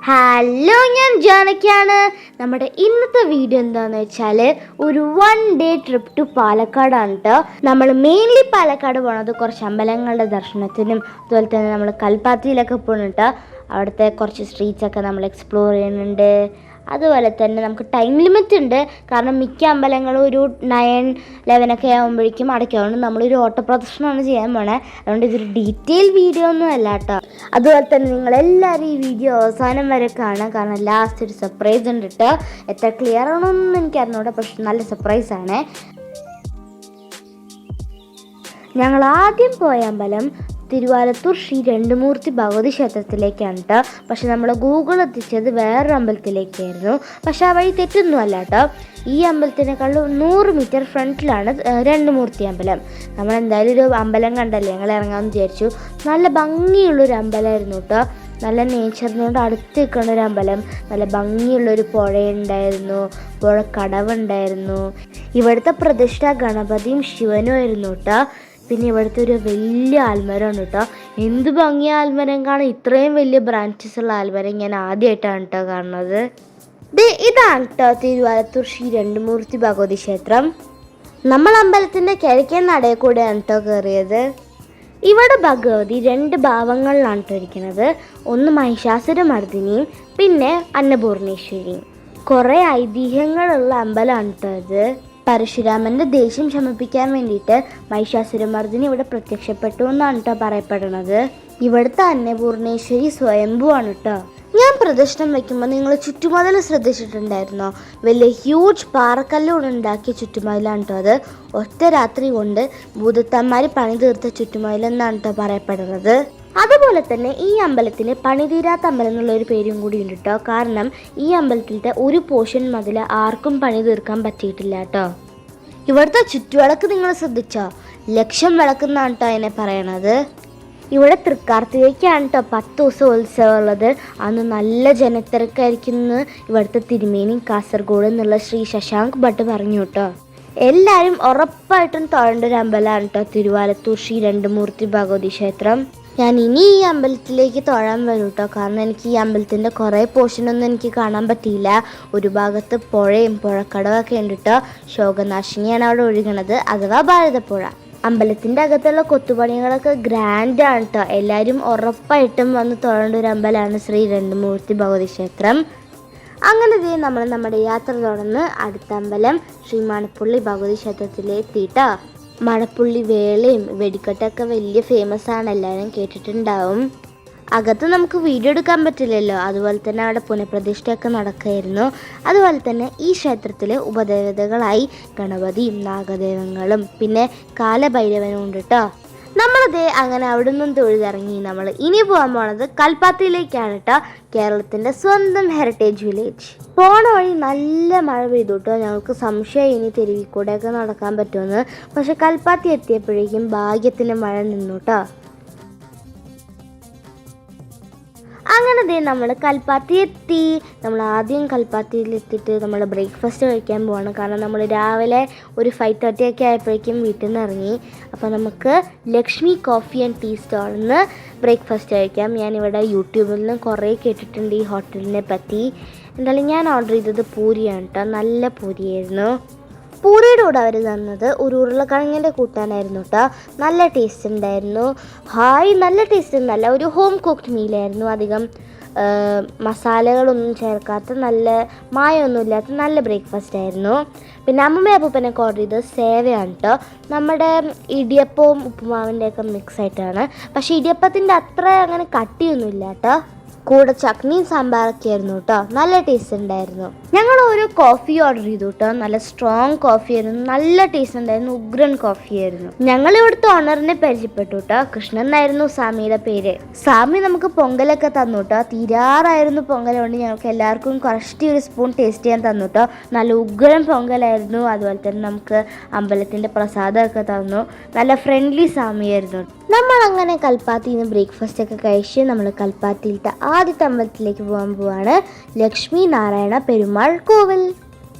Hello, ഞാൻ ജാനകിയാണ്. നമ്മുടെ ഇന്നത്തെ വീഡിയോ എന്താണെന്ന് വെച്ചാൽ ഒരു 1 ഡേ ട്രിപ്പ് ടു പാലക്കാടാണ് കേട്ടോ. നമ്മൾ മെയിൻലി പാലക്കാട് പോണത് കുറച്ച് അമ്പലങ്ങളുടെ ദർശനത്തിനും അതുപോലെ തന്നെ നമ്മൾ കൽപ്പാത്തിയിലൊക്കെ പോകണം കേട്ടോ. അവിടുത്തെ കുറച്ച് സ്ട്രീറ്റ്സൊക്കെ നമ്മൾ എക്സ്പ്ലോർ ചെയ്യുന്നുണ്ട്. അതുപോലെ തന്നെ നമുക്ക് ടൈം ലിമിറ്റ് ഉണ്ട്, കാരണം മിക്ക അമ്പലങ്ങളും ഒരു 9-11 ആകുമ്പോഴേക്കും അടയ്ക്കും. അതുകൊണ്ട് നമ്മളൊരു ഓട്ടപ്രദർശനമാണ് ചെയ്യാൻ പോണേ. അതുകൊണ്ട് ഇതൊരു ഡീറ്റെയിൽ വീഡിയോ ഒന്നും അല്ല കേട്ടോ. അതുപോലെ തന്നെ നിങ്ങളെല്ലാവരും ഈ വീഡിയോ അവസാനം വരെ കാണാം, കാരണം ലാസ്റ്റ് ഒരു സർപ്രൈസ് ഉണ്ട് കേട്ടോ. എത്ര ക്ലിയർ ആണോന്നും എനിക്ക് അറിഞ്ഞൂടാ, പക്ഷെ നല്ല സർപ്രൈസാണ്. ഞങ്ങൾ ആദ്യം പോയ അമ്പലം തിരുവാലത്തൂർ ശ്രീ രണ്ടുമൂർത്തി ഭഗവതി ക്ഷേത്രത്തിലേക്കാണ് കേട്ടോ. പക്ഷെ നമ്മൾ ഗൂഗിൾ എത്തിച്ചത് വേറൊരു അമ്പലത്തിലേക്കായിരുന്നു. പക്ഷെ ആ വഴി തെറ്റൊന്നും അല്ല കേട്ടോ. ഈ അമ്പലത്തിനേക്കാളും 100 മീറ്റർ ഫ്രണ്ടിലാണ് രണ്ടുമൂർത്തി അമ്പലം. നമ്മൾ എന്തായാലും ഒരു അമ്പലം കണ്ടല്ലേ, ഞങ്ങൾ ഇറങ്ങാമെന്ന് വിചാരിച്ചു. നല്ല ഭംഗിയുള്ളൊരു അമ്പലമായിരുന്നു കേട്ടോ. നല്ല നേച്ചറിനോട് അടുത്ത് നിൽക്കുന്ന ഒരു അമ്പലം. നല്ല ഭംഗിയുള്ളൊരു പുഴയുണ്ടായിരുന്നു, പുഴക്കടവുണ്ടായിരുന്നു. ഇവിടുത്തെ പ്രതിഷ്ഠ ഗണപതിയും ശിവനും ആയിരുന്നു കേട്ടോ. പിന്നെ ഇവിടുത്തെ ഒരു വലിയ ആൽമരമാണ് കേട്ടോ. എന്ത് ഭംഗിയ ആൽമരം കാണാൻ! ഇത്രയും വലിയ ബ്രാഞ്ചസ് ഉള്ള ആൽമരം ഞാൻ ആദ്യമായിട്ടാണ് കേട്ടോ കാണുന്നത്. ഇതാണ് കേട്ടോ തിരുവാലത്തൂർ ശ്രീ രണ്ടുമൂർത്തി ഭഗവതി ക്ഷേത്രം. നമ്മൾ അമ്പലത്തിൻ്റെ കിഴക്കേ നടയിൽ കൂടെയാണ് കേട്ടോ കയറിയത്. ഇവിടെ ഭഗവതി 2 ഭാവങ്ങളിലാണ് കേട്ടോ ഇരിക്കുന്നത്. ഒന്ന് മഹിഷാസുരമർദ്ദിനിയും പിന്നെ അന്നപൂർണേശ്വരിയും. കുറേ ഐതിഹ്യങ്ങളുള്ള അമ്പലമാണ് കേട്ടോ ഇത്. പരശുരാമൻ്റെ ദേഷ്യം ശമിപ്പിക്കാൻ വേണ്ടിയിട്ട് മഹിഷാസുരമർദ്ദിനി ഇവിടെ പ്രത്യക്ഷപ്പെട്ടു എന്നാണ് കേട്ടോ പറയപ്പെടുന്നത്. ഇവിടുത്തെ അന്നപൂർണേശ്വരി സ്വയംഭുവാണ് കേട്ടോ. ഞാൻ പ്രദക്ഷിണം വയ്ക്കുമ്പോൾ നിങ്ങൾ ചുറ്റുമതിൽ ശ്രദ്ധിച്ചിട്ടുണ്ടായിരുന്നോ? വലിയ ഹ്യൂജ് പാറക്കല്ലുകൊണ്ട് ഉണ്ടാക്കിയ ചുറ്റുമതിലാണ് കേട്ടോ അത്. ഒറ്റ രാത്രി കൊണ്ട് ഭൂതത്തന്മാർ പണി തീർത്ത ചുറ്റുമതിലെന്നാണ് കേട്ടോ പറയപ്പെടുന്നത്. അതുപോലെ തന്നെ ഈ അമ്പലത്തിന് പണിതീരാത്ത അമ്പലം എന്നുള്ളൊരു പേരും കൂടി ഉണ്ട് കേട്ടോ. കാരണം ഈ അമ്പലത്തിലത്തെ ഒരു പോർഷൻ മതിൽ ആർക്കും പണി തീർക്കാൻ പറ്റിയിട്ടില്ല കേട്ടോ. ഇവിടുത്തെ ചുറ്റുവിളക്ക് നിങ്ങൾ ശ്രദ്ധിച്ചോ? 1,00,000 വിളക്കെന്നാണ് കേട്ടോ അതിനെ പറയണത്. ഇവിടെ തൃക്കാർത്തികയ്ക്കാണ് കേട്ടോ 10 ദിവസം ഉത്സവം ഉള്ളത്. അന്ന് നല്ല ജനത്തിരക്കായിരിക്കും ഇവിടുത്തെ തിരുമേനി കാസർഗോഡ് എന്നുള്ള ശ്രീ ശശാങ്ക് ഭട്ട് പറഞ്ഞു കേട്ടോ. എല്ലാവരും ഉറപ്പായിട്ടും തൊഴേണ്ട ഒരു അമ്പലമാണ് കേട്ടോ തിരുവാലത്തൂർ ശ്രീ രണ്ടുമൂർത്തി ഭഗവതി ക്ഷേത്രം. ഞാൻ ഇനി ഈ അമ്പലത്തിലേക്ക് തൊഴാൻ വരും കേട്ടോ, കാരണം എനിക്ക് ഈ അമ്പലത്തിൻ്റെ കുറേ പോർഷനൊന്നും എനിക്ക് കാണാൻ പറ്റിയില്ല. ഒരു ഭാഗത്ത് പുഴയും പുഴക്കടവൊക്കെ ഉണ്ട് കേട്ടോ. ശോകനാശിനിയാണ് അവിടെ ഒഴുകണത്, അഥവാ ഭാരതപ്പുഴ. അമ്പലത്തിൻ്റെ അകത്തുള്ള കൊത്തുപണികളൊക്കെ ഗ്രാൻഡാണ് കേട്ടോ. എല്ലാവരും ഉറപ്പായിട്ടും വന്ന് തൊഴേണ്ട ഒരു അമ്പലമാണ് ശ്രീ രണ്ടുമൂർത്തി ഭഗവതി ക്ഷേത്രം. അങ്ങനെ നമ്മൾ നമ്മുടെ യാത്ര തുടർന്ന് അടുത്ത അമ്പലം ശ്രീ മണപ്പുള്ളി ഭഗവതി ക്ഷേത്രത്തിലെത്തിയിട്ടോ. മണപ്പുള്ളി വേളയും വെടിക്കെട്ടൊക്കെ വലിയ ഫേമസ് ആണ്, എല്ലാവരും കേട്ടിട്ടുണ്ടാവും. അകത്ത് നമുക്ക് വീഡിയോ എടുക്കാൻ പറ്റില്ലല്ലോ, അതുപോലെ തന്നെ അവിടെ പുനഃപ്രതിഷ്ഠയൊക്കെ നടക്കുകയായിരുന്നു. അതുപോലെ തന്നെ ഈ ക്ഷേത്രത്തിൽ ഉപദേവതകളായി ഗണപതിയും നാഗദേവങ്ങളും പിന്നെ കാലഭൈരവനും ഉണ്ട് കേട്ടോ. നമ്മളത് അങ്ങനെ അവിടെ നിന്നും തൊഴുതിറങ്ങി നമ്മൾ ഇനി പോകാൻ പോണത് കൽപ്പാത്തിയിലേക്കാണ് കേട്ടോ, കേരളത്തിൻ്റെ സ്വന്തം ഹെറിറ്റേജ് വില്ലേജ്. പോണ വഴി നല്ല മഴ പെയ്തു കേട്ടോ. ഞങ്ങൾക്ക് സംശയം ഇനി തെരുവിൽ കൂടെയൊക്കെ നടക്കാൻ പറ്റുമെന്ന്. പക്ഷെ കൽപ്പാത്തി എത്തിയപ്പോഴേക്കും ഭാഗ്യത്തിന് മഴ നിന്നു കേട്ടോ. അങ്ങനെ നമ്മൾ കൽപ്പാത്തി എത്തി. നമ്മൾ ആദ്യം കൽപ്പാത്തിയിലെത്തിയിട്ട് നമ്മൾ ബ്രേക്ക്ഫാസ്റ്റ് കഴിക്കാൻ പോവാണ്. കാരണം നമ്മൾ രാവിലെ ഒരു 5:30 ഒക്കെ ആയപ്പോഴേക്കും വീട്ടിൽ നിന്ന് ഇറങ്ങി. അപ്പോൾ നമുക്ക് ലക്ഷ്മി കോഫി ആൻഡ് ടീ സ്റ്റോളിൽ നിന്ന് ബ്രേക്ക്ഫാസ്റ്റ് കഴിക്കാം. ഞാനിവിടെ യൂട്യൂബിൽ നിന്ന് കുറേ കേട്ടിട്ടുണ്ട് ഈ ഹോട്ടലിനെ പറ്റി. എന്തായാലും ഞാൻ ഓർഡർ ചെയ്തത് പൂരിയാണ് കേട്ടോ. നല്ല പൂരിയായിരുന്നു. പൂരിയുടെ കൂടെ അവർ തന്നത് ഒരു ഉരുളക്കിഴങ്ങിൻ്റെ കൂട്ടാനായിരുന്നു കേട്ടോ. നല്ല ടേസ്റ്റ് ഉണ്ടായിരുന്നു. നല്ല ടേസ്റ്റ് എന്നല്ല, ഒരു ഹോം കുക്ക്ഡ് മീലായിരുന്നു. അധികം മസാലകളൊന്നും ചേർക്കാത്ത, നല്ല മായമൊന്നുമില്ലാത്ത നല്ല ബ്രേക്ക്ഫാസ്റ്റ് ആയിരുന്നു. പിന്നെ അമ്മമ്മ അപ്പൂപ്പനൊക്കെ ഓർഡർ ചെയ്തത് സേവയാണ് കേട്ടോ. നമ്മുടെ ഇടിയപ്പവും ഉപ്പുമാവിൻ്റെയൊക്കെ മിക്സ് ആയിട്ടാണ്. പക്ഷേ ഇടിയപ്പത്തിൻ്റെ അത്ര അങ്ങനെ കട്ടിയൊന്നുമില്ല കേട്ടോ. കൂടെ ചട്നിയും സാമ്പാറൊക്കെ ആയിരുന്നു കേട്ടോ. നല്ല ടേസ്റ്റ് ഉണ്ടായിരുന്നു. ഞങ്ങൾ ഒരു കോഫി ഓർഡർ ചെയ്തു കേട്ടോ. നല്ല സ്ട്രോങ് കോഫി ആയിരുന്നു, നല്ല ടേസ്റ്റ് ഉണ്ടായിരുന്നു, ഉഗ്രൻ കോഫി ആയിരുന്നു. ഞങ്ങൾ ഇവിടുത്തെ ഓണറിനെ പരിചയപ്പെട്ടു കേട്ടോ. കൃഷ്ണൻ എന്നായിരുന്നു സ്വാമിയുടെ പേര്. സ്വാമി നമുക്ക് പൊങ്കലൊക്കെ തന്നു കേട്ടോ. തീരാറായിരുന്നു പൊങ്കൽ, കൊണ്ട് ഞങ്ങൾക്ക് എല്ലാവർക്കും കുറച്ച് ഒരു സ്പൂൺ ടേസ്റ്റ് ചെയ്യാൻ തന്നു കേട്ടോ. നല്ല ഉഗ്രൻ പൊങ്കലായിരുന്നു. അതുപോലെ തന്നെ നമുക്ക് അമ്പലത്തിൻ്റെ പ്രസാദമൊക്കെ തന്നു. നല്ല ഫ്രണ്ട്ലി സ്വാമിയായിരുന്നു. നമ്മളങ്ങനെ കൽപ്പാത്തിയിൽ നിന്ന് ബ്രേക്ക്ഫാസ്റ്റ് ഒക്കെ കഴിച്ച് നമ്മൾ കൽപ്പാത്തിയിലത്തെ ആദ്യത്തെ അമ്പലത്തിലേക്ക് പോവാണ്, ലക്ഷ്മി നാരായണ പെരുമാൾ കോവിൽ.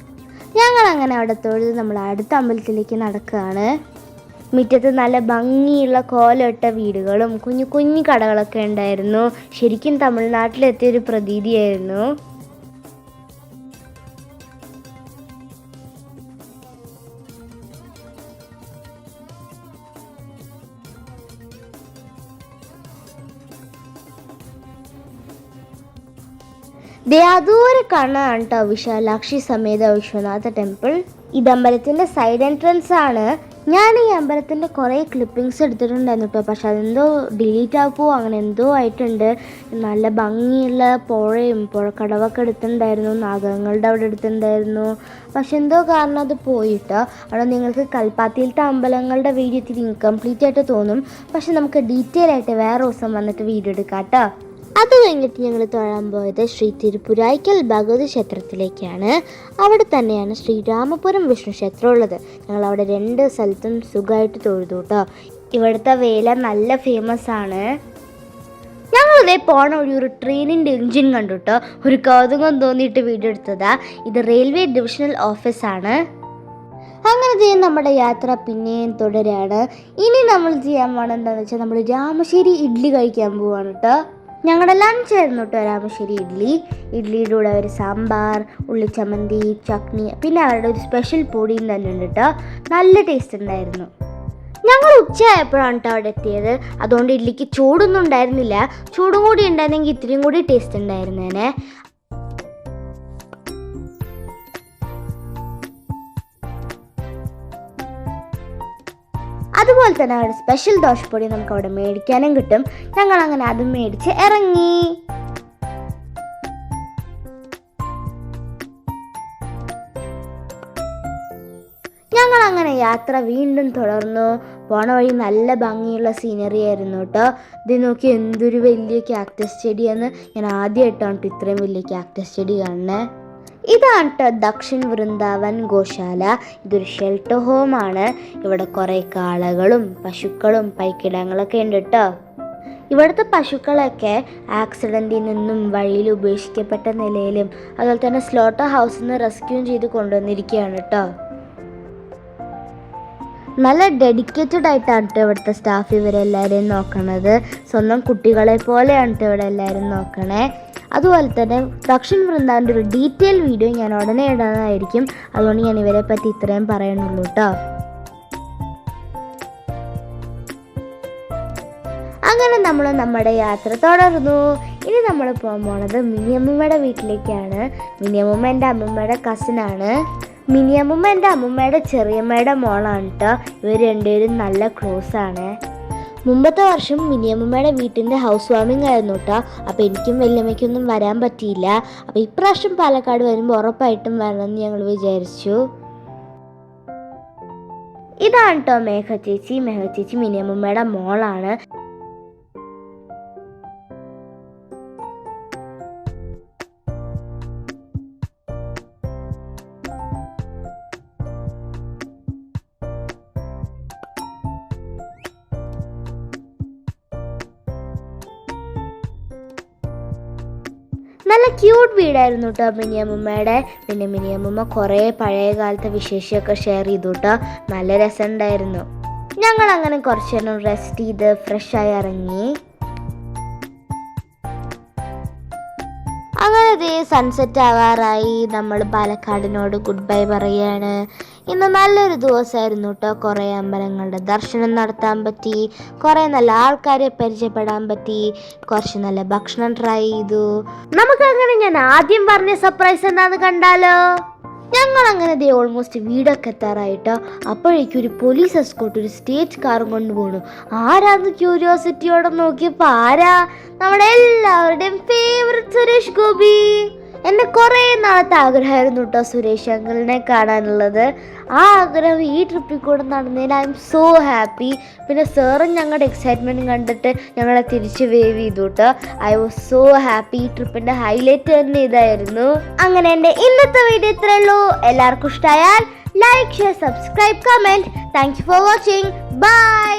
ഞങ്ങളങ്ങനെ അവിടെ തൊഴുത് നമ്മൾ അടുത്ത അമ്പലത്തിലേക്ക് നടക്കുകയാണ്. മുറ്റത്ത് നല്ല ഭംഗിയുള്ള കോലമിട്ട വീടുകളും കുഞ്ഞു കുഞ്ഞു കടകളൊക്കെ ഉണ്ടായിരുന്നു. ശരിക്കും തമിഴ്നാട്ടിലെത്തിയൊരു പ്രതീതിയായിരുന്നു. ദൂരെ കാണാനാണ് കേട്ടോ വിശാലാക്ഷി സമേത വിശ്വനാഥ ടെമ്പിൾ. ഇത് അമ്പലത്തിൻ്റെ സൈഡ് എൻട്രൻസ് ആണ്. ഞാൻ ഈ അമ്പലത്തിൻ്റെ കുറേ ക്ലിപ്പിങ്സ് എടുത്തിട്ടുണ്ടായിരുന്നു കേട്ടോ, പക്ഷെ അതെന്തോ ഡിലീറ്റ് ആക്കുമോ അങ്ങനെ എന്തോ ആയിട്ടുണ്ട്. നല്ല ഭംഗിയുള്ള പുഴക്കടവൊക്കെ എടുത്തിട്ടുണ്ടായിരുന്നു, നാഗങ്ങളുടെ അവിടെ എടുത്തിട്ടുണ്ടായിരുന്നു. പക്ഷെ എന്തോ കാരണം അത് പോയിട്ടോ. അവിടെ നിങ്ങൾക്ക് കൽപ്പാത്തിയിലത്തെ അമ്പലങ്ങളുടെ വീഡിയോ ഇത്തിരി ഇൻകംപ്ലീറ്റ് ആയിട്ട് തോന്നും. പക്ഷെ നമുക്ക് ഡീറ്റെയിൽ ആയിട്ട് വേറെ ദിവസം വന്നിട്ട് വീഡിയോ എടുക്കാം കേട്ടോ. അത് കഴിഞ്ഞിട്ട് ഞങ്ങൾ തൊഴാൻ പോയത് ശ്രീ തിരുപ്പുരായ്ക്കൽ ഭഗവതി ക്ഷേത്രത്തിലേക്കാണ്. അവിടെ തന്നെയാണ് ശ്രീരാമപുരം വിഷ്ണു ക്ഷേത്രം ഉള്ളത്. ഞങ്ങൾ അവിടെ 2 സ്ഥലത്തും സുഖമായിട്ട് തൊഴുതു കേട്ടോ. ഇവിടുത്തെ വേല നല്ല ഫേമസ് ആണ്. ഞങ്ങളിതേ പോണ വഴി ഒരു ട്രെയിനിൻ്റെ എൻജിൻ കണ്ടു കേട്ടോ. ഒരു കൗതുകം തോന്നിയിട്ട് വീഡിയോ എടുത്തതാ. ഇത് റെയിൽവേ ഡിവിഷണൽ ഓഫീസാണ്. അങ്ങനെ നമ്മുടെ യാത്ര പിന്നെയും തുടരാണ്. ഇനി നമ്മൾ ചെയ്യാൻ പോകണമെന്താണെന്ന് വെച്ചാൽ നമ്മൾ രാമശ്ശേരി ഇഡ്ഡലി കഴിക്കാൻ പോവാണ് കേട്ടോ. ഞങ്ങളുടെ ലഞ്ച് ആയിരുന്നു കേട്ടോ രാമശ്ശേരി ഇഡ്ഡലി. ഇഡ്ഡലിയുടെ കൂടെ ഒരു സാമ്പാർ, ഉള്ളിച്ചമ്മന്തി, ചട്നി, പിന്നെ അവരുടെ ഒരു സ്പെഷ്യൽ പൊടിയും തന്നെ ഉണ്ട് കേട്ടോ. നല്ല ടേസ്റ്റ് ഉണ്ടായിരുന്നു. ഞങ്ങൾ ഉച്ചയായപ്പോഴാണ് കേട്ടോ അവിടെ എത്തിയത്. അതുകൊണ്ട് ഇഡ്ഡലിക്ക് ചൂടൊന്നും ഉണ്ടായിരുന്നില്ല. ചൂടും കൂടി ഉണ്ടായിരുന്നെങ്കിൽ ഇത്രയും കൂടി ടേസ്റ്റ് ഉണ്ടായിരുന്നേനെ. അതുപോലെ തന്നെ അവിടെ സ്പെഷ്യൽ ദോശപ്പൊടി നമുക്ക് അവിടെ മേടിക്കാനും കിട്ടും. ഞങ്ങൾ അങ്ങനെ അതും മേടിച്ച് ഇറങ്ങി. ഞങ്ങൾ അങ്ങനെ യാത്ര വീണ്ടും തുടർന്നു. പോണ വഴി നല്ല ഭംഗിയുള്ള സീനറി ആയിരുന്നു കേട്ടോ. ഇത് നോക്കി എന്തൊരു വലിയ കാക്ടസ് ചെടിയെന്ന്. ഞാൻ ആദ്യമായിട്ടാണ് ഇത്രയും വലിയ കാക്ടസ് ചെടി കാണുന്നത്. ഇതാണ് കേട്ടോ ദക്ഷിൺ വൃന്ദാവൻ ഗോശാല. ഇതൊരു ഷെൽട്ടർ ഹോമാണ്. ഇവിടെ കുറേ കാളകളും പശുക്കളും പൈക്കിടങ്ങളൊക്കെ ഉണ്ട് കേട്ടോ. ഇവിടുത്തെ പശുക്കളൊക്കെ ആക്സിഡൻറ്റിൽ നിന്നും വഴിയിൽ ഉപേക്ഷിക്കപ്പെട്ട നിലയിലും അതുപോലെ തന്നെ സ്ലോട്ടർ ഹൗസിൽ നിന്ന് റെസ്ക്യൂ ചെയ്ത് കൊണ്ടുവന്നിരിക്കുകയാണ് കേട്ടോ. നല്ല ഡെഡിക്കേറ്റഡ് ആയിട്ടാണ് കേട്ടോ ഇവിടുത്തെ സ്റ്റാഫ് ഇവരെല്ലാവരെയും നോക്കണത്. സ്വന്തം കുട്ടികളെ പോലെയാണ് കേട്ടോ ഇവിടെ എല്ലാവരും നോക്കണേ. അതുപോലെ തന്നെ ദക്ഷിൺ വൃന്ദാവൻ്റെ ഒരു ഡീറ്റെയിൽ വീഡിയോ ഞാൻ ഉടനെ ഇടാനായിരിക്കും. അതുകൊണ്ട് ഞാൻ ഇവരെ പറ്റി ഇത്രയും പറയണുള്ളൂ കേട്ടോ. അങ്ങനെ നമ്മൾ നമ്മുടെ യാത്ര തുടർന്നു. ഇനി നമ്മൾ പോകാൻ പോണത് മിനിയമ്മയുടെ വീട്ടിലേക്കാണ്. മിനിയമ്മ എൻ്റെ അമ്മമ്മയുടെ കസിനാണ്. മിനിയമ്മ എൻ്റെ അമ്മമ്മയുടെ ചെറിയമ്മയുടെ മോളാണ് കേട്ടോ. ഇവർ രണ്ടുപേരും നല്ല ക്ലോസ് ആണ്. മുമ്പത്തെ വർഷം മിനിയമ്മയുടെ വീട്ടിൻ്റെ ഹൗസ് വാമിംഗ് ആയിരുന്നു കേട്ടോ. അപ്പോൾ എനിക്കും വല്യമ്മയ്ക്കൊന്നും വരാൻ പറ്റിയില്ല. അപ്പോൾ ഇപ്രാവശ്യം പാലക്കാട് വരുമ്പോൾ ഉറപ്പായിട്ടും വരണമെന്ന് ഞങ്ങൾ വിചാരിച്ചു. ഇതാണ് കേട്ടോ മേഘ ചേച്ചി മിനിയമ്മയുടെ മോളാണ്. നല്ല ക്യൂട്ട് വീടായിരുന്നു കേട്ടോ മിനിയമ്മയുടെ. പിന്നെ മിനിയമ്മ കുറേ പഴയ കാലത്തെ വിശേഷമൊക്കെ ഷെയർ ചെയ്തു കേട്ടോ. നല്ല രസമുണ്ടായിരുന്നു. ഞങ്ങൾ അങ്ങനെ കുറച്ച് നേരം റെസ്റ്റ് ചെയ്ത് ഫ്രഷായി ഇറങ്ങി. അങ്ങനെ സൺസെറ്റ് ആവാറായി. നമ്മൾ പാലക്കാടിനോട് ഗുഡ് ബൈ പറയാണ്. ഇന്ന് നല്ലൊരു ദിവസമായിരുന്നു കേട്ടോ. കുറേ അമ്പലങ്ങളുടെ ദർശനം നടത്താൻ പറ്റി, കുറേ നല്ല ആൾക്കാരെ പരിചയപ്പെടാൻ പറ്റി, കുറച്ച് നല്ല ഭക്ഷണം ട്രൈ ചെയ്തു. നമുക്കങ്ങനെ ഞാൻ ആദ്യം പറഞ്ഞ സർപ്രൈസ് എന്താണെന്ന് കണ്ടാലോ? ഞങ്ങളങ്ങനെ ഓൾമോസ്റ്റ് വീടൊക്കെ എത്താറായിട്ടോ. അപ്പോഴേക്കും ഒരു പോലീസ് എസ്കോർട്ട് ഒരു സ്റ്റേജ് കാറും കൊണ്ടുപോകണു. ആരാന്ന് ക്യൂരിയോസിറ്റിയോടെ നോക്കിയപ്പോൾ ആരാ? നമ്മുടെ എല്ലാവരുടെയും ഫേവറേറ്റ് സുരേഷ് ഗോപി. എൻ്റെ കുറേ നാളത്തെ ആഗ്രഹമായിരുന്നു കേട്ടോ സുരേഷ് അങ്കിളിനെ കാണാനുള്ളത്. ആ ആഗ്രഹം ഈ ട്രിപ്പിൽ കൂടെ നടന്നതിൽ ഐ എം സോ ഹാപ്പി. പിന്നെ സാറും ഞങ്ങളുടെ എക്സൈറ്റ്മെൻറ്റ് കണ്ടിട്ട് ഞങ്ങളെ തിരിച്ച് വേവ് ചെയ്തു കേട്ടോ. I was so happy. ഈ ട്രിപ്പിൻ്റെ ഹൈലൈറ്റ് തന്നെ ഇതായിരുന്നു. അങ്ങനെ എൻ്റെ ഇന്നത്തെ വീഡിയോ ഇത്രയേ ഉള്ളൂ. എല്ലാവർക്കും ഇഷ്ടമായാൽ like, share, subscribe, comment. Thank you for watching. By.